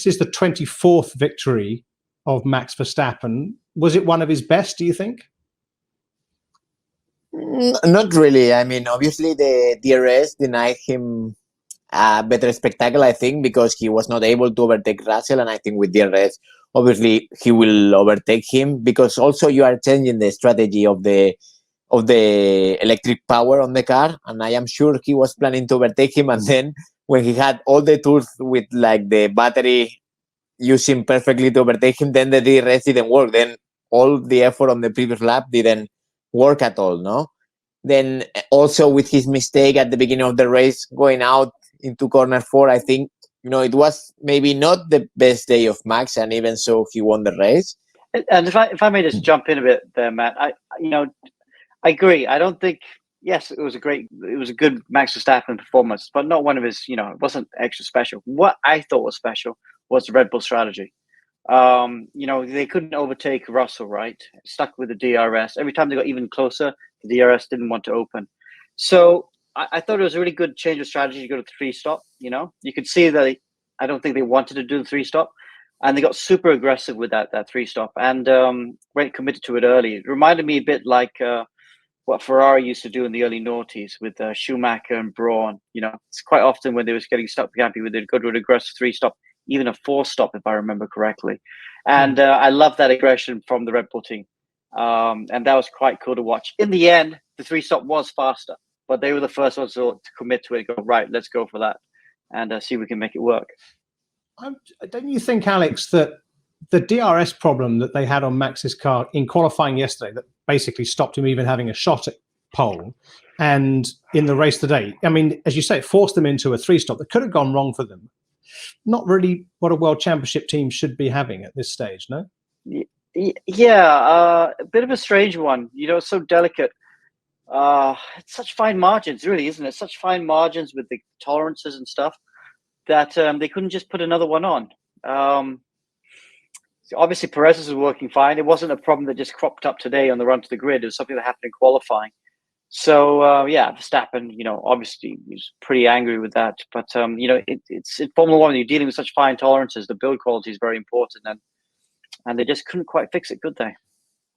is the 24th victory of Max Verstappen. Was it one of his best, do you think? Not really. I mean, obviously the DRS denied him a better spectacle, I think, because he was not able to overtake Russell, and I think with DRS, obviously he will overtake him, because also you are changing the strategy of the electric power on the car, and I am sure he was planning to overtake him, and then when he had all the tools with like the battery using perfectly to overtake him, then the DRS didn't work. Then all the effort on the previous lap didn't work at all, no? Then also with his mistake at the beginning of the race, going out into corner 4, I think, it was maybe not the best day of Max, and even so he won the race. And if I may just jump in a bit there, Matt, I agree. I don't think, yes, it was a good Max Verstappen performance, but not one of his, it wasn't extra special. What I thought was special was the Red Bull strategy. They couldn't overtake Russell, right? Stuck with the DRS. Every time they got even closer, the DRS didn't want to open. So I thought it was a really good change of strategy to go to 3-stop. You could see that I don't think they wanted to do the 3-stop, and they got super aggressive with that 3-stop, and went committed to it early. It reminded me a bit like what Ferrari used to do in the early noughties with Schumacher and Braun. It's quite often when they was getting stuck behind people, they'd go to an aggressive 3-stop, even a 4-stop, if I remember correctly. And I love that aggression from the Red Bull team. And that was quite cool to watch. In the end, the 3-stop was faster, but they were the first ones to commit to it and go, right, let's go for that and see if we can make it work. Don't you think, Alex, that the DRS problem that they had on Max's car in qualifying yesterday, that basically stopped him even having a shot at pole, and in the race today, I mean, as you say, it forced them into a 3-stop that could have gone wrong for them. Not really what a world championship team should be having at this stage, no? Yeah, a bit of a strange one. It's so delicate. It's such fine margins, really, isn't it? Such fine margins with the tolerances and stuff that they couldn't just put another one on. Obviously, Perez's was working fine. It wasn't a problem that just cropped up today on the run to the grid. It was something that happened in qualifying. So, Verstappen, obviously he's pretty angry with that. But, it's in Formula One, you're dealing with such fine tolerances. The build quality is very important. And they just couldn't quite fix it, could they?